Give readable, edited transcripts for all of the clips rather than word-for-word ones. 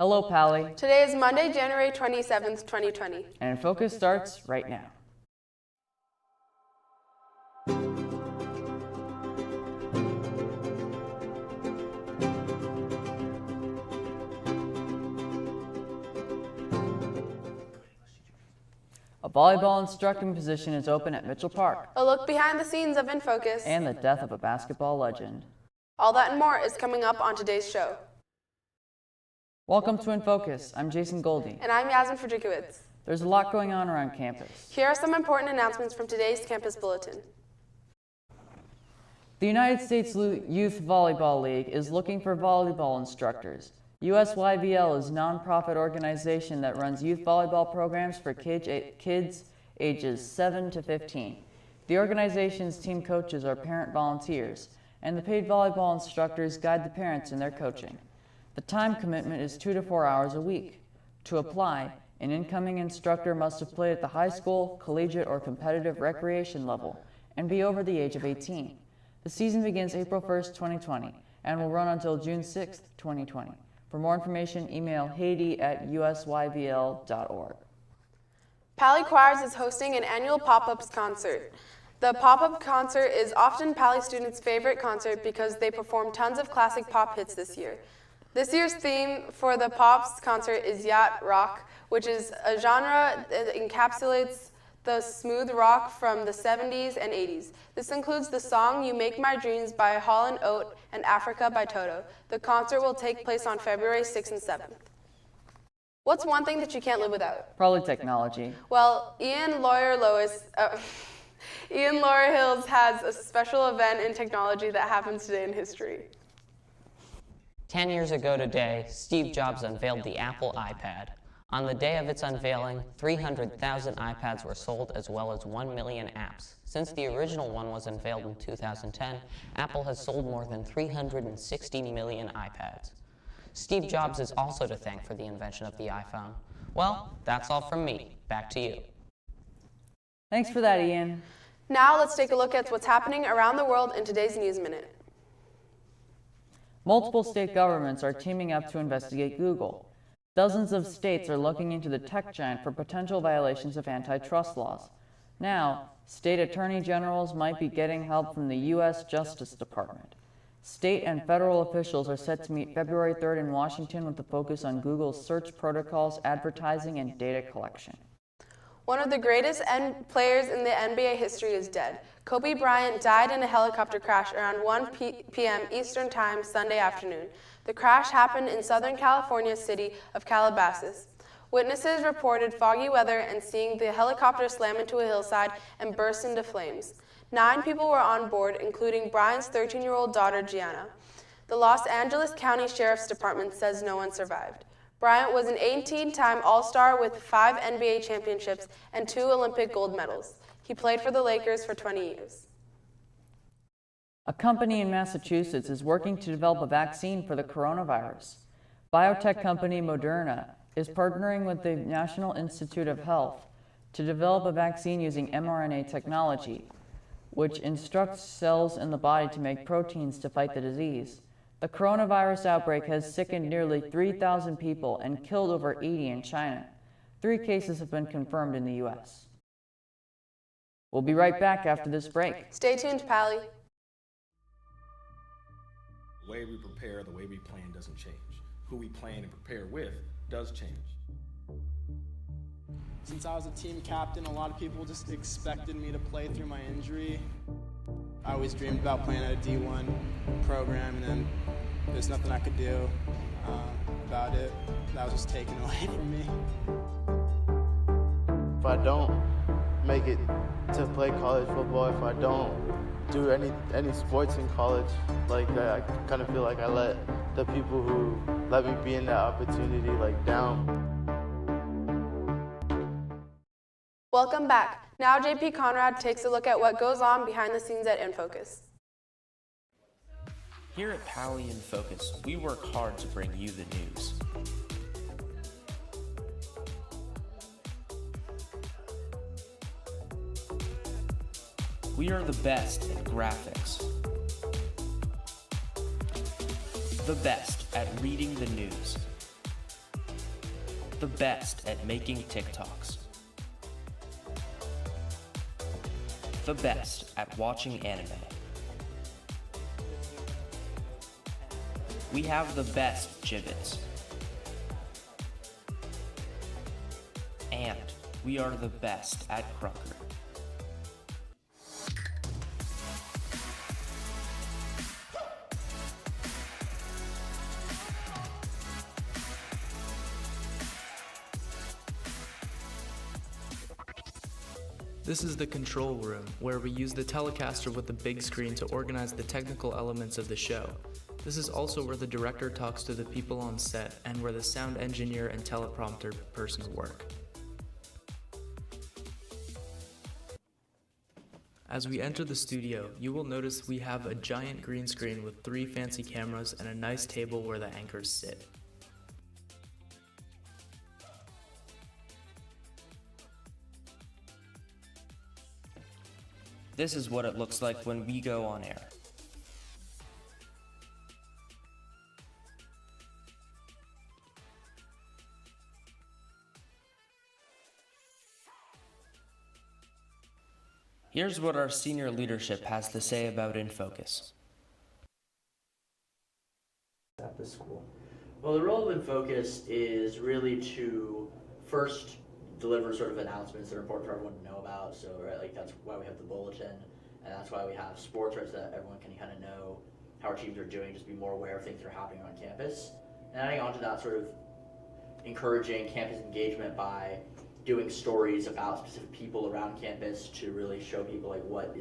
Hello, Pally. Today is Monday, January 27th, 2020. And InFocus starts right now. A volleyball instructing position is open at Mitchell Park. A look behind the scenes of InFocus. And the death of a basketball legend. All that and more is coming up on today's show. Welcome to InFocus. I'm Jason Goldie. And I'm Yasmin Fredrikowitz. There's a lot going on around campus. Here are some important announcements from today's campus bulletin. The United States Youth Volleyball League is looking for volleyball instructors. USYVL is a nonprofit organization that runs youth volleyball programs for kids ages 7 to 15. The organization's team coaches are parent volunteers, and the paid volleyball instructors guide the parents in their coaching. The time commitment is 2 to 4 hours a week. To apply, an incoming instructor must have played at the high school, collegiate, or competitive recreation level and be over the age of 18. The season begins April 1st, 2020, and will run until June 6th, 2020. For more information, email haiti@usyvl.org. Pally Choirs is hosting an annual pop-ups concert. The pop-up concert is often Pally students' favorite concert because they perform tons of classic pop hits this year. This year's theme for the Pops concert is yacht rock, which is a genre that encapsulates the smooth rock from the 70s and 80s. This includes the song You Make My Dreams by Hall & Oates and Africa by Toto. The concert will take place on February 6th and 7th. What's one thing that you can't live without? Probably technology. Well, Ian Laurer Hills has a special event in technology that happens today in history. 10 years ago today, Steve Jobs unveiled the Apple iPad. On the day of its unveiling, 300,000 iPads were sold as well as 1 million apps. Since the original one was unveiled in 2010, Apple has sold more than 360 million iPads. Steve Jobs is also to thank for the invention of the iPhone. Well, that's all from me. Back to you. Thanks for that, Ian. Now let's take a look at what's happening around the world in today's News Minute. Multiple state governments are teaming up to investigate Google. Dozens of states are looking into the tech giant for potential violations of antitrust laws. Now, state attorney generals might be getting help from the U.S. Justice Department. State and federal officials are set to meet February 3rd in Washington with a focus on Google's search protocols, advertising, and data collection. One of the greatest players in the NBA history is dead. Kobe Bryant died in a helicopter crash around 1 p.m. Eastern Time Sunday afternoon. The crash happened in Southern California's city of Calabasas. Witnesses reported foggy weather and seeing the helicopter slam into a hillside and burst into flames. 9 people were on board, including Bryant's 13-year-old daughter, Gianna. The Los Angeles County Sheriff's Department says no one survived. Bryant was an 18-time All-Star with 5 NBA championships and 2 Olympic gold medals. He played for the Lakers for 20 years. A company in Massachusetts is working to develop a vaccine for the coronavirus. Biotech company Moderna is partnering with the National Institute of Health to develop a vaccine using mRNA technology, which instructs cells in the body to make proteins to fight the disease. The coronavirus outbreak has sickened nearly 3,000 people and killed over 80 in China. 3 cases have been confirmed in the U.S. We'll be right back after this break. Stay tuned, Pally. The way we prepare, the way we plan doesn't change. Who we plan and prepare with does change. Since I was a team captain, a lot of people just expected me to play through my injury. I always dreamed about playing at a D1 program, and then there's nothing I could do about it. That was just taken away from me. If I don't make it to play college football, if I don't do any sports in college, like I kind of feel like I let the people who let me be in that opportunity down. Welcome back. Now JP Conrad takes a look at what goes on behind the scenes at InFocus. Here at Pally InFocus, we work hard to bring you the news. We are the best at graphics, the best at reading the news, the best at making TikToks. The best at watching anime. We have the best gibbets. And we are the best at Crunker. This is the control room, where we use the Telecaster with the big screen to organize the technical elements of the show. This is also where the director talks to the people on set and where the sound engineer and teleprompter person work. As we enter the studio, you will notice we have a giant green screen with 3 fancy cameras and a nice table where the anchors sit. This is what it looks like when we go on air. Here's what our senior leadership has to say about InFocus. At the school. Well, the role of InFocus is really to first deliver sort of announcements that are important for everyone to know about. So, right, like that's why we have the bulletin, and that's why we have sports, right, so that everyone can kind of know how our teams are doing, just be more aware of things that are happening on campus. And adding on to that, sort of encouraging campus engagement by doing stories about specific people around campus to really show people like what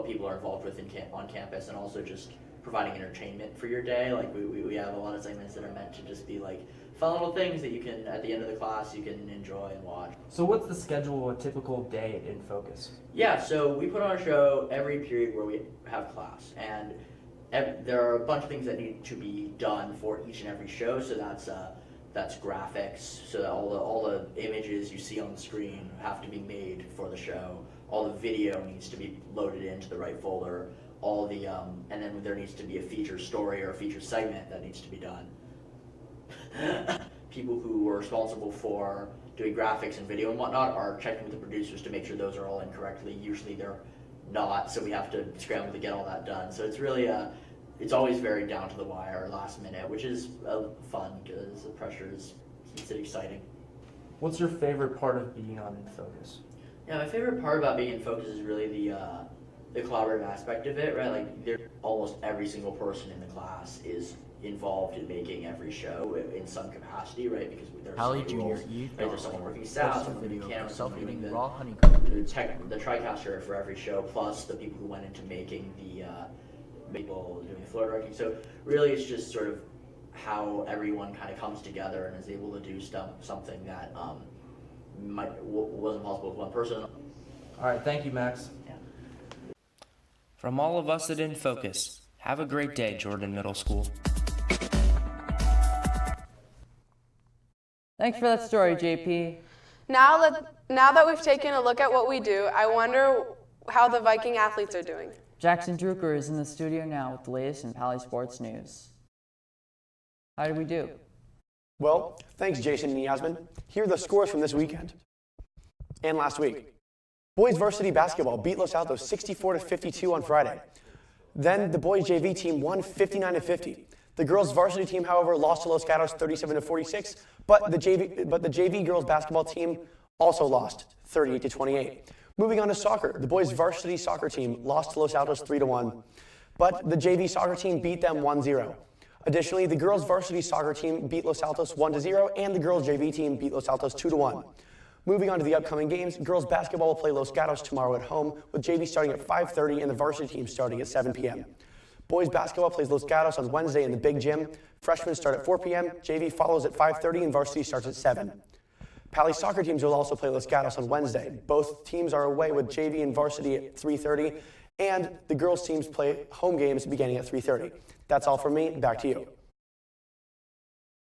people are involved with on campus, and also just providing entertainment for your day. Like we have a lot of segments that are meant to just be like fun little things that you can, at the end of the class, you can enjoy and watch. So what's the schedule of a typical day at InFocus? Yeah, so we put on a show every period where we have class, and there are a bunch of things that need to be done for each and every show. So that's graphics, so that all the images you see on the screen have to be made for the show. All the video needs to be loaded into the right folder. And then there needs to be a feature story or a feature segment that needs to be done. People who are responsible for doing graphics and video and whatnot are checking with the producers to make sure those are all in correctly. Usually they're not, so we have to scramble to get all that done. So it's really it's always very down to the wire, last minute, which is fun because the pressure keeps it exciting. What's your favorite part of being on InFocus? Yeah, my favorite part about being in Focus is really the collaborative aspect of it, right? Like almost every single person in the class is involved in making every show in some capacity, right? Because there's so many roles, right? There's someone working sound, someone doing camera, someone doing the TriCaster for every show, plus the people who went into making the people doing the floor directing. So really, it's just sort of how everyone kind of comes together and is able to do something that wasn't possible with one person. All right, thank you, Max. Yeah. From all of us at InFocus, have a great day, Jordan Middle School. Thanks for that story, JP. Now that we've taken a look at what we do, I wonder how the Viking athletes are doing. Jackson Drucker is in the studio now with the latest in Pally Sports news. How did we do? Well, thanks, Jason and Yasmin. Here are the scores from this weekend and last week. Boys varsity basketball beat Los Altos 64-52 on Friday. Then the boys JV team won 59-50. The girls varsity team, however, lost to Los Gatos 37-46, but the JV girls basketball team also lost 38-28. Moving on to soccer, the boys varsity soccer team lost to Los Altos 3-1, but the JV soccer team beat them 1-0. Additionally, the girls varsity soccer team beat Los Altos 1-0, and the girls JV team beat Los Altos 2-1. Moving on to the upcoming games, girls basketball will play Los Gatos tomorrow at home, with JV starting at 5:30 and the varsity team starting at 7 p.m. Boys basketball plays Los Gatos on Wednesday in the Big Gym. Freshmen start at 4 p.m., JV follows at 5:30, and varsity starts at 7. Pally soccer teams will also play Los Gatos on Wednesday. Both teams are away, with JV and varsity at 3:30, and the girls teams play home games beginning at 3:30. That's all from me. Back to you.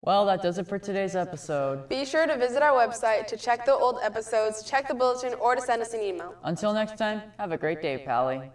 Well, that does it for today's episode. Be sure to visit our website to check the old episodes, check the bulletin, or to send us an email. Until next time, have a great day, Pally.